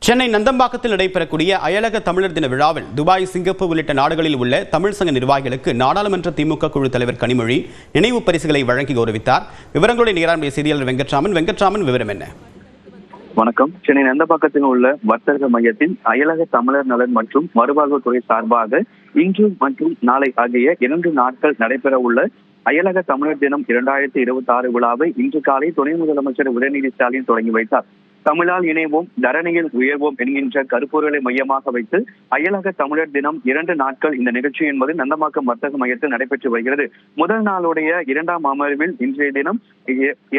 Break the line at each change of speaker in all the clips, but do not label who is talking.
சென்னை நந்தம்பாக்கத்தில் நடைபெறக்கூடிய அயலக தமிழர் தின விழாவில் துபாய், சிங்கப்பூர் உள்ளிட்ட நாடுகளில் உள்ள தமிழ் சங்க நிர்வாகிகளுக்கு நாடாளுமன்ற திமுக குழு தலைவர் கனிமொழி நினைவு பரிசுகளை வழங்கி கௌரவித்தார். விவரங்களுடைய நேராண்மை செய்தியாளர் வெங்கட்ராமன். விவரம் என்ன?
வணக்கம். சென்னை நந்தம்பாக்கத்தில் உள்ள வர்த்தக மையத்தில் அயலக தமிழர் நலன் மற்றும் மறுவாழ்வுத்துறை சார்பாக இன்று மற்றும் நாளை ஆகிய 2 நாட்கள் நடைபெற உள்ள அயலக தமிழர் தினம் 2026 விழாவை இன்று காலை துணை முதலமைச்சர் உதயநிதி ஸ்டாலின் தொடங்கி வைத்தார். தமிழால் இணைவோம், தரணியில் உயர்வோம் என்கின்ற கருப்பொருளை மையமாக வைத்து அயலக தமிழர் தினம் 2 நாட்கள் இந்த நிகழ்ச்சி என்பது நந்தம்பாக்கம் வர்த்தக மையத்தில் நடைபெற்று வருகிறது. முதல் நாளுடைய 2ஆம் அமர்வில் இன்றைய தினம்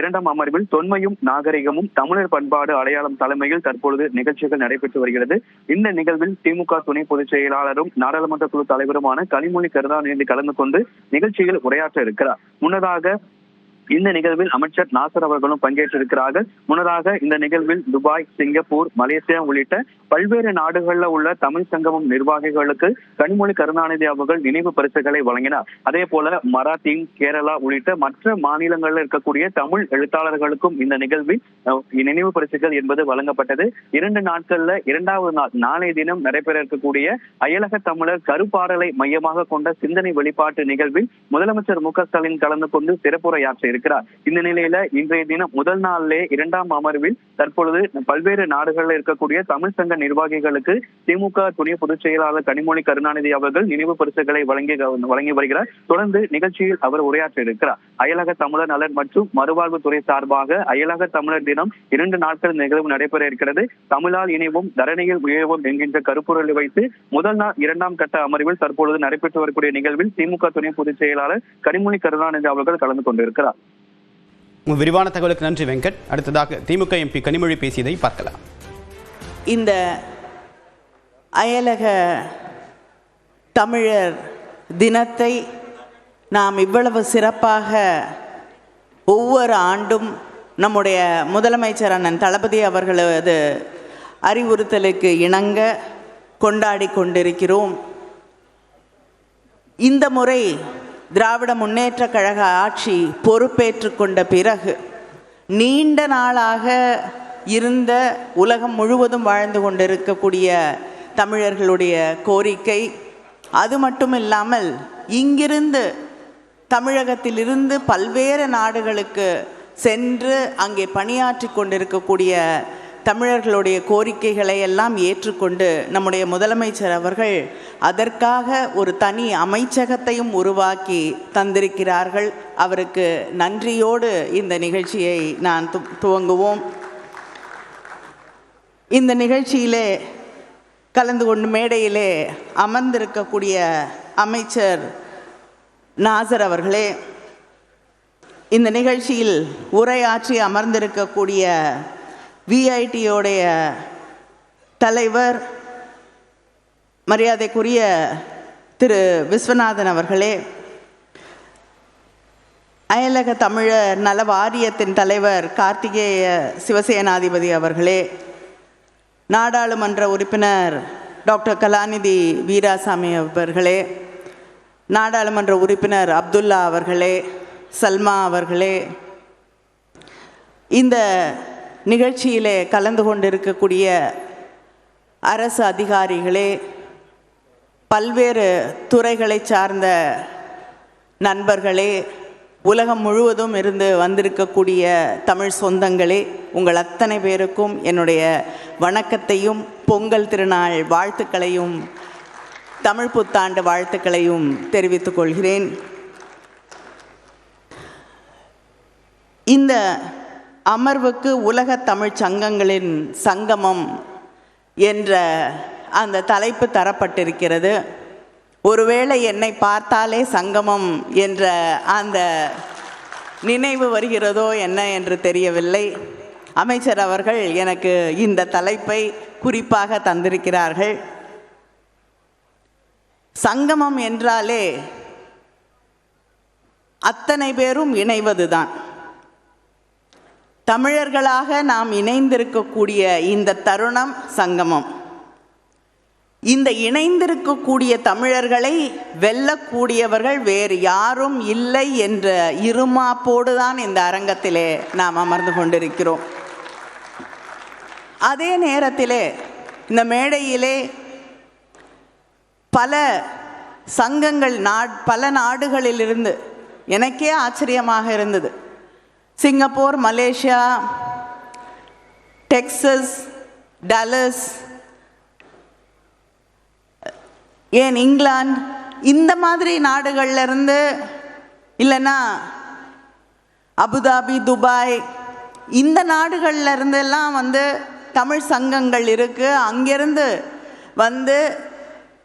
2ஆம் அமர்வில் தொன்மையும் நாகரிகமும் தமிழர் பண்பாடு அடையாளம் தலைமையில் தற்பொழுது நிகழ்ச்சிகள் நடைபெற்று வருகிறது. இந்த நிகழ்வில் திமுக துணை பொதுச் செயலாளரும் நாடாளுமன்ற குழு தலைவருமான கனிமொழி கருணாநிதி கலந்து கொண்டு நிகழ்ச்சியில் உரையாற்ற இருக்கிறார். முன்னதாக இந்த நிகழ்வில் அமைச்சர் நாசர் அவர்களும் பங்கேற்றிருக்கிறார்கள். முன்னதாக இந்த நிகழ்வில் துபாய், சிங்கப்பூர், மலேசியா உள்ளிட்ட பல்வேறு நாடுகளில் உள்ள தமிழ் சங்கமம் நிர்வாகிகளுக்கு கனிமொழி கருணாநிதி அவர்கள் நினைவு பரிசுகளை வழங்கினார். அதே போல மராத்தி, கேரளா உள்ளிட்ட மற்ற மாநிலங்களில் இருக்கக்கூடிய தமிழ் எழுத்தாளர்களுக்கும் இந்த நிகழ்வில் நினைவு பரிசுகள் என்பது வழங்கப்பட்டது. 2 நாட்கள்ல 2வது நாள் நாளைய தினம் நடைபெற இருக்கக்கூடிய அயலக தமிழர் கருப்பாடலை மையமாக கொண்ட சிந்தனை வெளிப்பாட்டு நிகழ்வில் முதலமைச்சர் மு க ஸ்டாலின் கலந்து கொண்டு சிறப்புரையாற்ற இருக்கிறார். இந்த நிலையில இன்றைய தினம் முதல் நாளிலே 2ஆம் அமர்வில் தற்பொழுது பல்வேறு நாடுகளில் இருக்கக்கூடிய தமிழ் சங்க நிர்வாகிகளுக்கு திமுக துணை பொதுச் செயலாளர் கனிமொழி கருணாநிதி அவர்கள் நினைவு பரிசுகளை வழங்கி வருகிறார். தொடர்ந்து நிகழ்ச்சியில் அவர் உரையாற்ற இருக்கிறார். அயலக தமிழர் நலன் மற்றும் மறுவாழ்வுத்துறை சார்பாக அயலக தமிழர் தினம் 2 நாட்கள் நிகழ்வு நடைபெற இருக்கிறது. தமிழால் இணைவோம், தரணியில் உயர்வோம் என்கின்ற கருப்பொருளை வைத்து முதல் நாள் 2ஆம் கட்ட அமர்வில் தற்பொழுது நடைபெற்று வரக்கூடிய நிகழ்வில் திமுக துணை பொதுச் செயலாளர் கனிமொழி கருணாநிதி அவர்கள் கலந்து கொண்டிருக்கிறார்.
விரிவான தகவலுக்கு நன்றி வெங்கட். அடுத்ததாக திமுக எம்பி கனிமொழி பேசியதை பார்க்கலாம்.
இந்த அயலக தமிழர் தினத்தை நாம் இவ்வளவு சிறப்பாக ஒவ்வொரு ஆண்டும் நம்முடைய முதலமைச்சர் அண்ணன் தளபதி அவர்களது அறிவுறுத்தலுக்கு இணங்க கொண்டாடி கொண்டிருக்கிறோம். இந்த முறை திராவிட முன்னேற்ற கழக ஆட்சி பொறுப்பேற்று கொண்ட பிறகு நீண்ட நாளாக இருந்த உலகம் முழுவதும் வாழ்ந்து கொண்டிருக்கக்கூடிய தமிழர்களுடைய கோரிக்கை, அது மட்டும் இல்லாமல் இங்கிருந்து தமிழகத்திலிருந்து பல்வேறு நாடுகளுக்கு சென்று அங்கே பணியாற்றி கொண்டிருக்கக்கூடிய தமிழர்களுடைய கோரிக்கைகளை எல்லாம் ஏற்றுக்கொண்டு நம்முடைய முதலமைச்சர் அவர்கள் அதற்காக ஒரு தனி அமைச்சகத்தையும் உருவாக்கி தந்திருக்கிறார்கள். அவருக்கு நன்றியோடு இந்த நிகழ்ச்சியை நான் துவங்குவோம். இந்த நிகழ்ச்சியிலே கலந்து கொண்டு மேடையிலே அமர்ந்திருக்கக்கூடிய அமைச்சர் நாசர் அவர்களே, இந்த நிகழ்ச்சியில் உரையாற்றி அமர்ந்திருக்கக்கூடிய விஐடியோடைய தலைவர் மரியாதைக்குரிய திரு விஸ்வநாதன் அவர்களே, அயலக தமிழர் நல வாரியத்தின் தலைவர் கார்த்திகேய சிவசேனாதிபதி அவர்களே, நாடாளுமன்ற உறுப்பினர் டாக்டர் கலாநிதி வீராசாமி அவர்களே, நாடாளுமன்ற உறுப்பினர் அப்துல்லா அவர்களே, சல்மா அவர்களே, இந்த நிகழ்ச்சியிலே கலந்து கொண்டிருக்கக்கூடிய அரசு அதிகாரிகளே, பல்வேறு துறைகளை சார்ந்த நண்பர்களே, உலகம் முழுவதும் இருந்து வந்திருக்கக்கூடிய தமிழ் சொந்தங்களே, உங்கள் அத்தனை பேருக்கும் என்னுடைய வணக்கத்தையும் பொங்கல் திருநாள் வாழ்த்துக்களையும் தமிழ் புத்தாண்டு வாழ்த்துக்களையும் தெரிவித்துக் கொள்கிறேன். இந்த அமர்வுக்கு உலக தமிழ் சங்கங்களின் சங்கமம் என்ற அந்த தலைப்பு தரப்பட்டிருக்கிறது. ஒருவேளை என்னை பார்த்தாலே சங்கமம் என்ற அந்த நினைவு வருகிறதோ என்ன என்று தெரியவில்லை. அமைச்சர் அவர்கள் எனக்கு இந்த தலைப்பை குறிப்பாக தந்திருக்கிறார்கள். சங்கமம் என்றாலே அத்தனை பேரும் இணைவதுதான். தமிழர்களாக நாம் இணைந்திருக்கக்கூடிய இந்த தருணம் சங்கமம். இந்த இணைந்திருக்கக்கூடிய தமிழர்களை வெல்லக்கூடியவர்கள் வேறு யாரும் இல்லை என்ற இருமாப்போடு தான் இந்த அரங்கத்திலே நாம் அமர்ந்து கொண்டிருக்கிறோம். அதே நேரத்திலே இந்த மேடையிலே பல சங்கங்கள் பல நாடுகளிலிருந்து, எனக்கே ஆச்சரியமாக இருந்தது, சிங்கப்பூர், மலேசியா, டெக்சஸ், டல்லஸ், ஏன் இங்கிலாந்து, இந்த மாதிரி நாடுகள்ல இருந்து, இல்லைன்னா அபுதாபி, துபாய், இந்த நாடுகள்ல இருந்தெல்லாம் தமிழ் சங்கங்கள் இருக்கு. அங்கிருந்து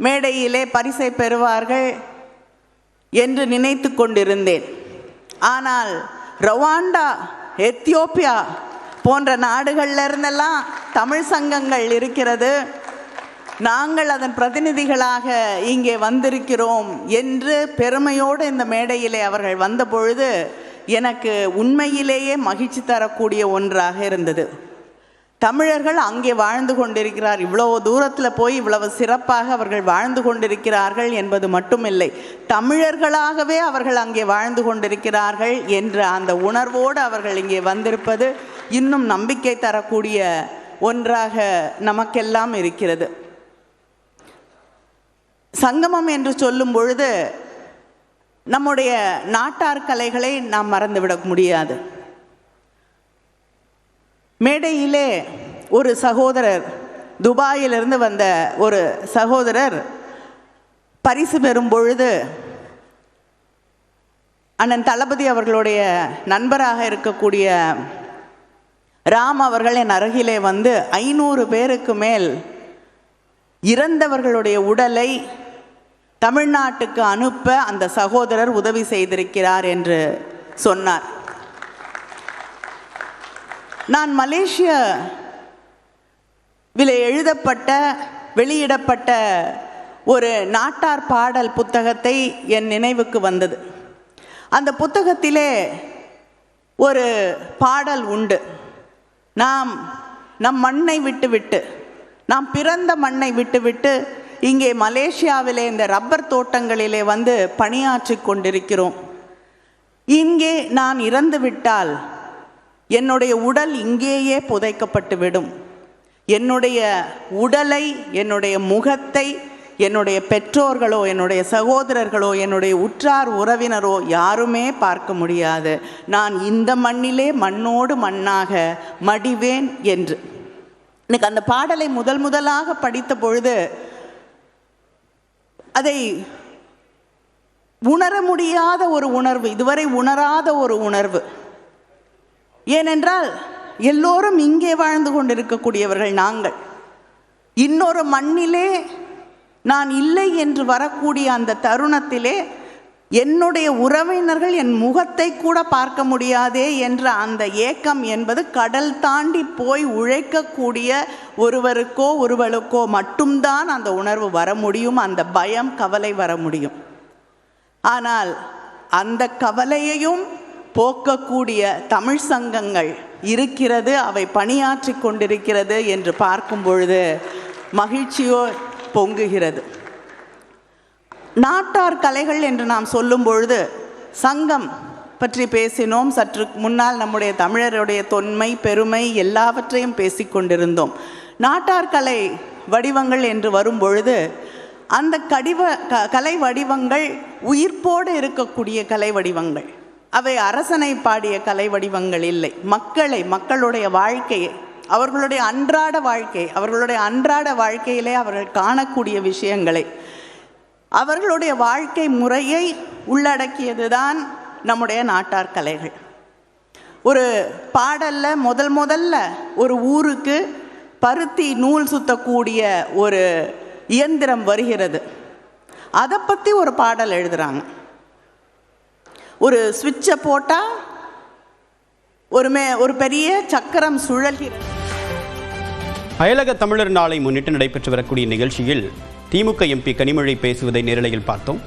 மேடையிலே பரிசை பெறுவார்கள் என்று நினைத்து கொண்டிருந்தேன். ஆனால் ரவாண்டா, எத்தியோப்பியா போன்ற நாடுகள்ல இருந்தெல்லாம் தமிழ் சங்கங்கள் இருக்கிறது. நாங்கள் அதன் பிரதிநிதிகளாக இங்கே வந்திருக்கிறோம் என்று பெருமையோடு இந்த மேடையிலே அவர்கள் வந்த பொழுது எனக்கு உண்மையிலேயே மகிழ்ச்சி தரக்கூடிய ஒன்றாக இருந்தது. தமிழர்கள் அங்கே வாழ்ந்து கொண்டிருக்கிறார், இவ்வளவு தூரத்தில் போய் இவ்வளவு சிறப்பாக அவர்கள் வாழ்ந்து கொண்டிருக்கிறார்கள் என்பது மட்டுமில்லை, தமிழர்களாகவே அவர்கள் அங்கே வாழ்ந்து கொண்டிருக்கிறார்கள் என்ற அந்த உணர்வோடு அவர்கள் இங்கே வந்திருப்பது இன்னும் நம்பிக்கை தரக்கூடிய ஒன்றாக நமக்கெல்லாம் இருக்கிறது. சங்கமம் என்று சொல்லும் பொழுது நம்முடைய நாட்டார் கலைகளை நாம் மறந்துவிட முடியாது. மேடையிலே ஒரு சகோதரர், துபாயிலிருந்து வந்த ஒரு சகோதரர் பரிசு பெறும் பொழுது அண்ணன் தளபதி அவர்களுடைய நண்பராக இருக்கக்கூடிய ராம் அவர்கள் என் அருகிலே 500 பேருக்கு மேல் இறந்தவர்களுடைய உடலை தமிழ்நாட்டுக்கு அனுப்ப அந்த சகோதரர் உதவி செய்திருக்கிறார் என்று சொன்னார். நான் மலேசியாவில் வெளியிடப்பட்ட ஒரு நாட்டார் பாடல் புத்தகத்தை என் நினைவுக்கு வந்தது. அந்த புத்தகத்திலே ஒரு பாடல் உண்டு. நம் மண்ணை விட்டுவிட்டு, நாம் பிறந்த மண்ணை விட்டுவிட்டு இங்கே மலேசியாவிலே இந்த ரப்பர் தோட்டங்களிலே பணியாற்றி கொண்டிருக்கிறோம். இங்கே நான் இறந்து விட்டால் என்னுடைய உடல் இங்கேயே புதைக்கப்பட்டு விடும். என்னுடைய உடலை, என்னுடைய முகத்தை என்னுடைய பெற்றோர்களோ, என்னுடைய சகோதரர்களோ, என்னுடைய உற்றார் உறவினரோ யாருமே பார்க்க முடியாது. நான் இந்த மண்ணிலே மண்ணோடு மண்ணாக மடிவேன் என்று. எனக்கு அந்த பாடலை முதலாக படித்த பொழுது அதை உணர முடியாத ஒரு உணர்வு, இதுவரை உணராத ஒரு உணர்வு. ஏனென்றால் எல்லோரும் இங்கே வாழ்ந்து கொண்டிருக்கக்கூடியவர்கள். நாங்கள் இன்னொரு மண்ணிலே நான் இல்லை என்று வரக்கூடிய அந்த தருணத்திலே என்னுடைய உறவினர்கள் என் முகத்தை கூட பார்க்க முடியாதே என்ற அந்த ஏக்கம் என்பது கடல் தாண்டி போய் உழைக்கக்கூடிய ஒருவருக்கோ ஒருவளுக்கோ மட்டும்தான் அந்த உணர்வு வர முடியும், அந்த பயம், கவலை வர முடியும். ஆனால் அந்த கவலையையும் போக்கக்கூடிய தமிழ் சங்கங்கள் இருக்கிறது, அவை பணியாற்றி கொண்டிருக்கிறது என்று பார்க்கும் பொழுது மகிழ்ச்சியோ பொங்குகிறது. நாட்டார் கலைகள் என்று நாம் சொல்லும் பொழுது சங்கம் பற்றி பேசினோம். சற்று முன்னால் நம்முடைய தமிழருடைய தொன்மை, பெருமை எல்லாவற்றையும் பேசிக்கொண்டிருந்தோம். நாட்டார் கலை வடிவங்கள் என்று வரும் பொழுது அந்த கலை வடிவங்கள் உயிர்ப்போடு இருக்கக்கூடிய கலை வடிவங்கள். அவை அரசனை பாடிய கலை வடிவங்கள் இல்லை. மக்களுடைய வாழ்க்கையை, அவர்களுடைய அன்றாட வாழ்க்கையிலே அவர்கள் காணக்கூடிய விஷயங்களை, அவர்களுடைய வாழ்க்கை முறையை உள்ளடக்கியதுதான் நம்முடைய நாட்டார் கலைகள். ஒரு பாடல்ல முதல்ல ஒரு ஊருக்கு பருத்தி நூல் சுத்தக்கூடிய ஒரு இயந்திரம் வருகிறது. அதை பற்றி ஒரு பாடல் எழுதுறாங்க. ஒரு சுவிட்சை போட்டால் ஒரு பெரிய சக்கரம் சுழல்கிறது.
அயலக தமிழர் நாளை முன்னிட்டு நடைபெற்று வரக்கூடிய நிகழ்ச்சியில் திமுக எம்பி கனிமொழி பேசுவதை நேரலையில் பார்த்தோம்.